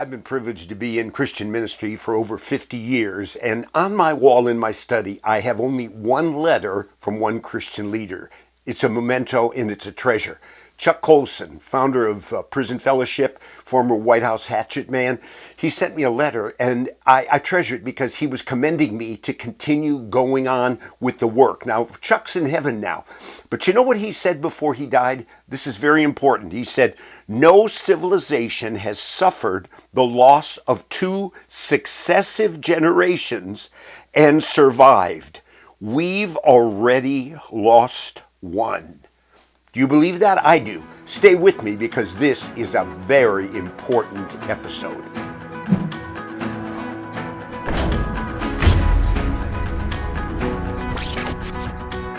I've been privileged to be in Christian ministry for over 50 years, and on my wall in my study, I have only one letter from one Christian leader. It's a memento and it's a treasure. Chuck Colson, founder of Prison Fellowship, former White House hatchet man, he sent me a letter, and I treasure it because he was commending me to continue going on with the work. Now, Chuck's in heaven now, but you know what he said before he died? This is very important. He said, "No civilization has suffered the loss of two successive generations and survived. We've already lost one." Do you believe that? I do. Stay with me because this is a very important episode.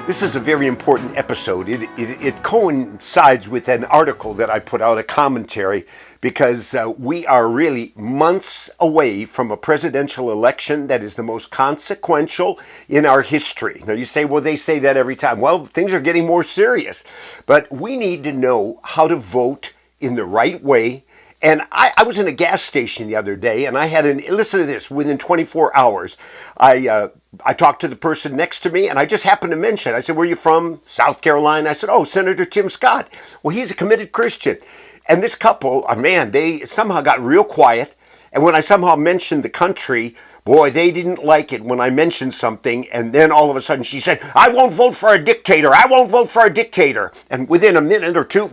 This is a very important episode. It coincides with an article that I put out, a commentary, because we are really months away from a presidential election that is the most consequential in our history. Now you say, well, they say that every time. Well, things are getting more serious, but we need to know how to vote in the right way. And I was in a gas station the other day, and I had listen to this, within 24 hours, I talked to the person next to me, and I just happened to mention, I said, "Where are you from?" "South Carolina." I said, "Oh, Senator Tim Scott." Well, he's a committed Christian. And this couple, man, they somehow got real quiet. And when I somehow mentioned the country, boy, they didn't like it when I mentioned something. And then all of a sudden she said, "I won't vote for a dictator. I won't vote for a dictator." And within a minute or two,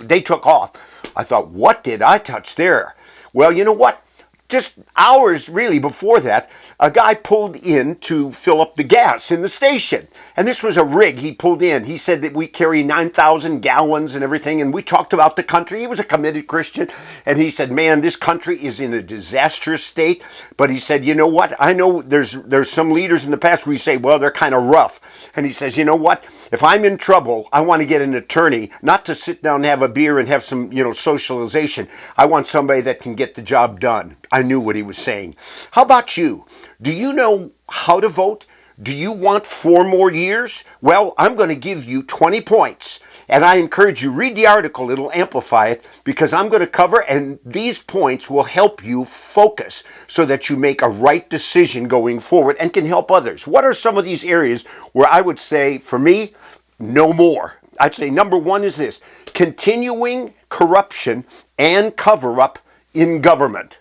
they took off. I thought, what did I touch there? Well, you know what? Just hours really before that, a guy pulled in to fill up the gas in the station. And this was a rig he pulled in. He said that we carry 9,000 gallons and everything. And we talked about the country. He was a committed Christian. And he said, "Man, this country is in a disastrous state." But he said, "You know what? I know there's some leaders in the past where you say, well, they're kind of rough." And he says, "You know what? If I'm in trouble, I want to get an attorney, not to sit down and have a beer and have some, socialization. I want somebody that can get the job done." I knew what he was saying. How about you? Do you know how to vote? Do you want 4 more years? Well, I'm going to give you 20 points. And I encourage you, read the article. It'll amplify it because I'm going to cover, and these points will help you focus so that you make a right decision going forward and can help others. What are some of these areas where I would say, for me, no more? I'd say number 1 is this: continuing corruption and cover-up in government.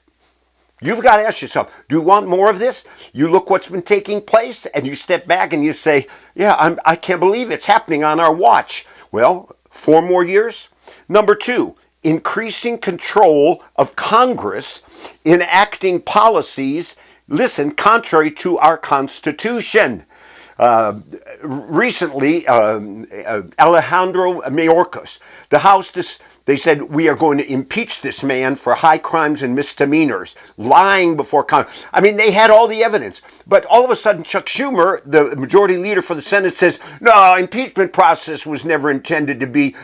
You've got to ask yourself, do you want more of this? You look what's been taking place and you step back and you say, yeah, I can't believe it's happening on our watch. Well, 4 more years. Number 2, increasing control of Congress, enacting policies, listen, contrary to our Constitution. Recently, Alejandro Mayorkas, the House, they said, we are going to impeach this man for high crimes and misdemeanors, lying before Congress. I mean, they had all the evidence. But all of a sudden, Chuck Schumer, the majority leader for the Senate, says, no, impeachment process was never intended to be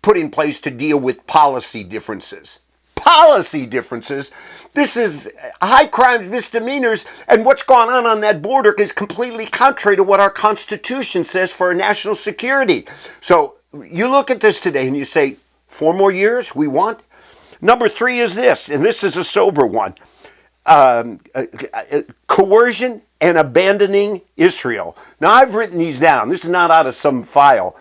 put in place to deal with policy differences. Policy differences. This is high crimes, misdemeanors, and what's gone on that border is completely contrary to what our Constitution says for our national security. So you look at this today and you say, 4 more years we want? Number 3 is this, and this is a sober one. Coercion and abandoning Israel. Now, I've written these down. This is not out of some file.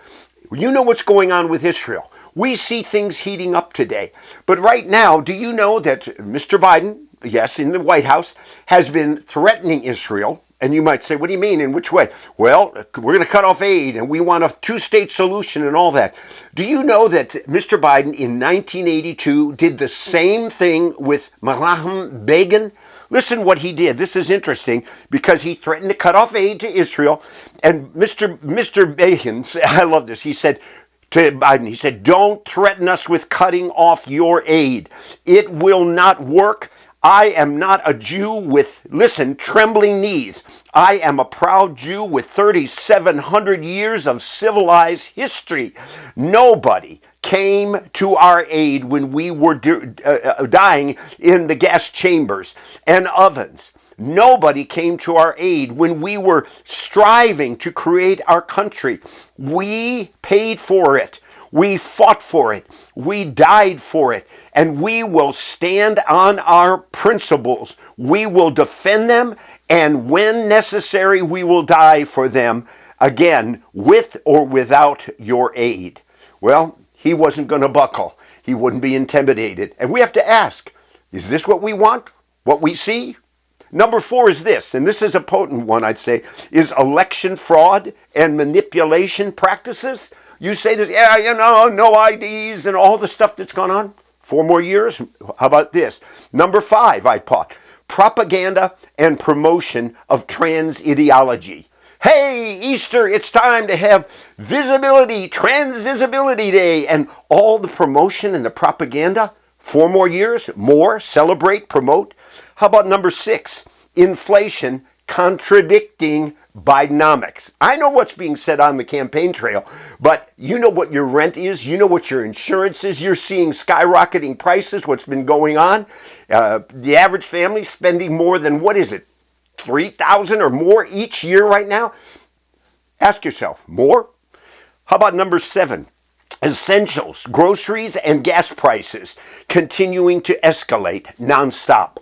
You know what's going on with Israel. We see things heating up today. But right now, do you know that Mr. Biden, yes, in the White House, has been threatening Israel? And you might say, what do you mean? In which way? Well, we're going to cut off aid and we want a 2-state solution and all that. Do you know that Mr. Biden in 1982 did the same thing with Menachem Begin? Listen what he did. This is interesting because he threatened to cut off aid to Israel. And Mr. Begin, I love this, he said to Biden, he said, don't threaten us with cutting off your aid. It will not work. I am not a Jew with, listen, trembling knees. I am a proud Jew with 3,700 years of civilized history. Nobody came to our aid when we were dying in the gas chambers and ovens. Nobody came to our aid when we were striving to create our country. We paid for it. We fought for it. We died for it. And we will stand on our principles. We will defend them. And when necessary, we will die for them. Again, with or without your aid. Well, he wasn't going to buckle. He wouldn't be intimidated. And we have to ask, is this what we want? What we see? Number 4 is this, and this is a potent one, I'd say, is election fraud and manipulation practices. You say that, yeah, no IDs and all the stuff that's gone on. 4 more years? How about this? Number 5, I thought, propaganda and promotion of trans ideology. Hey, Easter, it's time to have visibility, Trans Visibility Day, and all the promotion and the propaganda. 4 more years, more, celebrate, promote. How about number 6, inflation contradicting Bidenomics? I know what's being said on the campaign trail, but you know what your rent is, you know what your insurance is, you're seeing skyrocketing prices, what's been going on. The average family spending more than, what is it, $3,000 or more each year right now? Ask yourself, more? How about number 7? Essentials, groceries and gas prices continuing to escalate nonstop.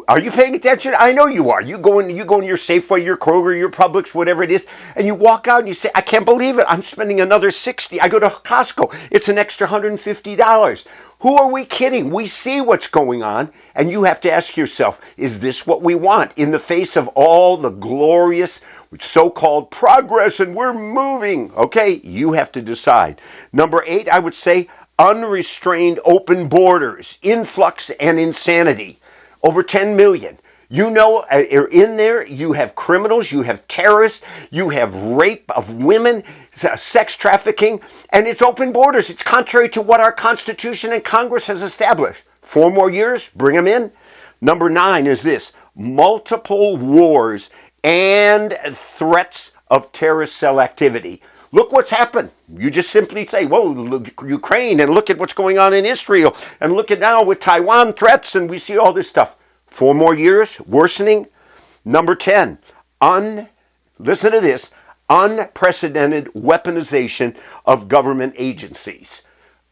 Are you paying attention? I know you are. You go in your Safeway, your Kroger, your Publix, whatever it is, and you walk out and you say, I can't believe it. I'm spending another $60. I go to Costco. It's an extra $150. Who are we kidding? We see what's going on, and you have to ask yourself, is this what we want in the face of all the glorious so-called progress and we're moving? Okay, you have to decide. Number 8, I would say unrestrained open borders, influx and insanity. Over 10 million. You know, in there, you have criminals, you have terrorists, you have rape of women, sex trafficking, and it's open borders. It's contrary to what our Constitution and Congress has established. 4 more years, bring them in. Number 9 is this, multiple wars and threats of terrorist cell activity. Look what's happened. You just simply say, whoa, look, Ukraine, and look at what's going on in Israel, and look at now with Taiwan threats, and we see all this stuff. 4 more years, worsening. Number 10, listen to this, unprecedented weaponization of government agencies.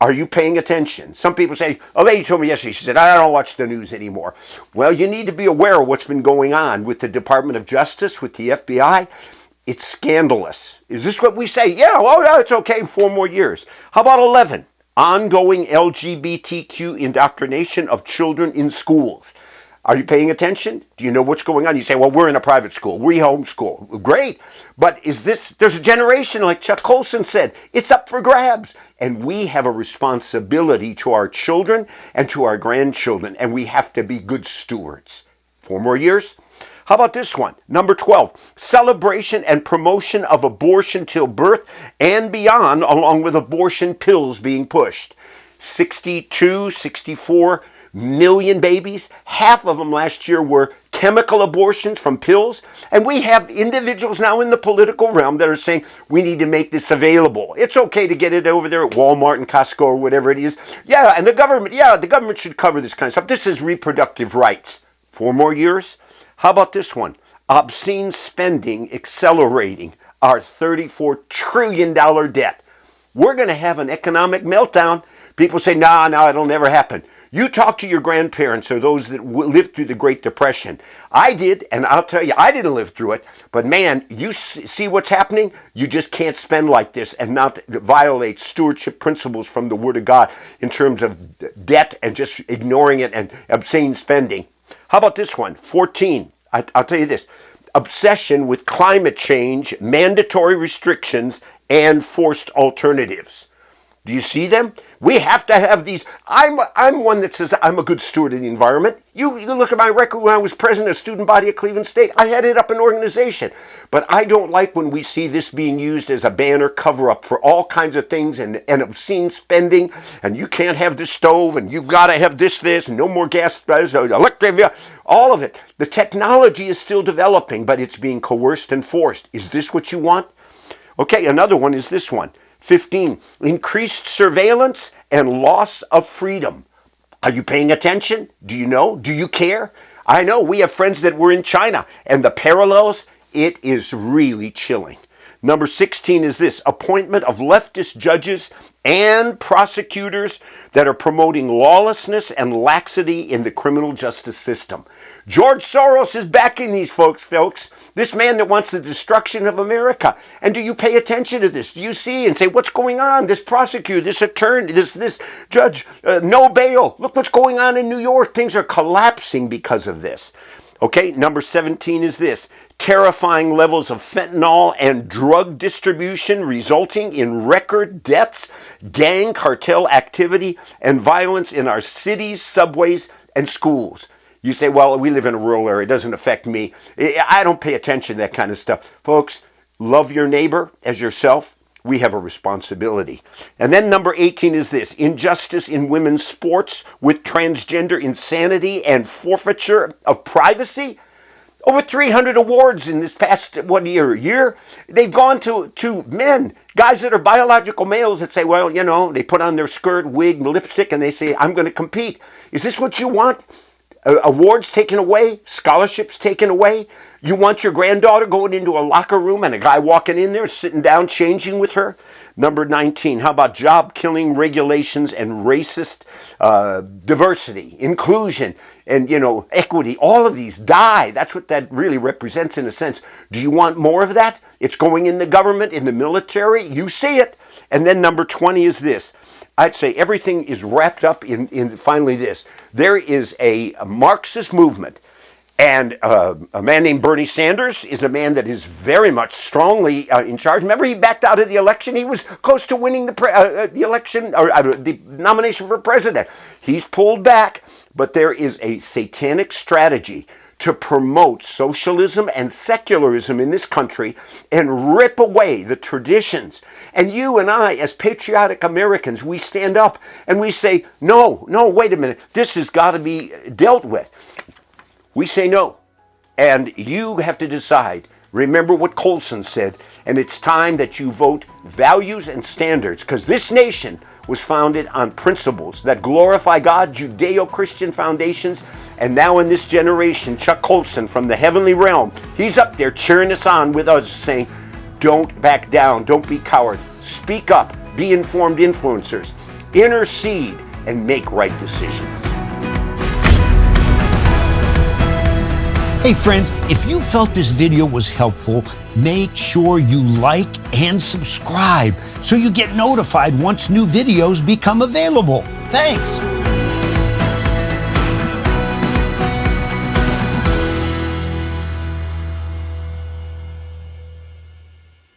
Are you paying attention? Some people say, a lady told me yesterday, she said, I don't watch the news anymore. Well, you need to be aware of what's been going on with the Department of Justice, with the FBI. It's scandalous. Is this what we say? Yeah, it's okay, 4 more years. How about 11? Ongoing LGBTQ indoctrination of children in schools. Are you paying attention? Do you know what's going on? You say, well, we're in a private school. We homeschool. Great. But there's a generation, like Chuck Colson said, it's up for grabs. And we have a responsibility to our children and to our grandchildren, and we have to be good stewards. 4 more years? How about this one? Number 12, celebration and promotion of abortion till birth and beyond, along with abortion pills being pushed. 64 million babies. Half of them last year were chemical abortions from pills. And we have individuals now in the political realm that are saying we need to make this available. It's okay to get it over there at Walmart and Costco or whatever it is. Yeah, and the government should cover this kind of stuff. This is reproductive rights. 4 more years? How about this one? Obscene spending accelerating our $34 trillion debt. We're going to have an economic meltdown. People say, no, it'll never happen. You talk to your grandparents or those that lived through the Great Depression. I did, and I'll tell you, I didn't live through it. But man, you see what's happening? You just can't spend like this and not violate stewardship principles from the Word of God in terms of debt and just ignoring it and obscene spending. How about this one? 14. I'll tell you this. Obsession with climate change, mandatory restrictions, and forced alternatives. Do you see them? We have to have these. I'm one that says I'm a good steward of the environment. You look at my record when I was president of student body at Cleveland State. I headed up an organization. But I don't like when we see this being used as a banner cover-up for all kinds of things and obscene spending. And you can't have this stove, and you've got to have this, and no more gas, electric, all of it. The technology is still developing, but it's being coerced and forced. Is this what you want? Okay, another one is this one. 15, increased surveillance and loss of freedom. Are you paying attention? Do you know? Do you care? I know we have friends that were in China, and the parallels, it is really chilling. Number 16 is this: appointment of leftist judges and prosecutors that are promoting lawlessness and laxity in the criminal justice system. George Soros is backing these folks. This man that wants the destruction of America. And do you pay attention to this? Do you see and say, what's going on? This prosecutor, this attorney, this judge, no bail. Look what's going on in New York. Things are collapsing because of this. Okay, number 17 is this: terrifying levels of fentanyl and drug distribution resulting in record deaths, gang cartel activity, and violence in our cities, subways, and schools. You say, well, we live in a rural area. It doesn't affect me. I don't pay attention to that kind of stuff. Folks, love your neighbor as yourself. We have a responsibility. And then number 18 is this: injustice in women's sports with transgender insanity and forfeiture of privacy. Over 300 awards in this past, year? They've gone to men, guys that are biological males that say, well, they put on their skirt, wig, lipstick, and they say, I'm going to compete. Is this what you want? Awards taken away, scholarships taken away. You want your granddaughter going into a locker room and a guy walking in there, sitting down, changing with her? Number 19, how about job-killing regulations and racist diversity, inclusion, and, equity? All of these die. That's what that really represents in a sense. Do you want more of that? It's going in the government, in the military. You see it. And then number 20 is this: I'd say everything is wrapped up in finally this. There is a Marxist movement, and a man named Bernie Sanders is a man that is very much strongly in charge. Remember, he backed out of the election. He was close to winning the election, or the nomination for president. He's pulled back, but there is a satanic strategy to promote socialism and secularism in this country and rip away the traditions. And you and I, as patriotic Americans, we stand up and we say, no, wait a minute, this has got to be dealt with. We say no. And you have to decide. Remember what Coercion said, and it's time that you vote values and standards, because this nation was founded on principles that glorify God, Judeo-Christian foundations. And now in this generation, Chuck Colson from the heavenly realm, he's up there cheering us on with us, saying, don't back down, don't be cowards, speak up, be informed influencers, intercede, and make right decisions. Hey friends, if you felt this video was helpful, make sure you like and subscribe so you get notified once new videos become available. Thanks.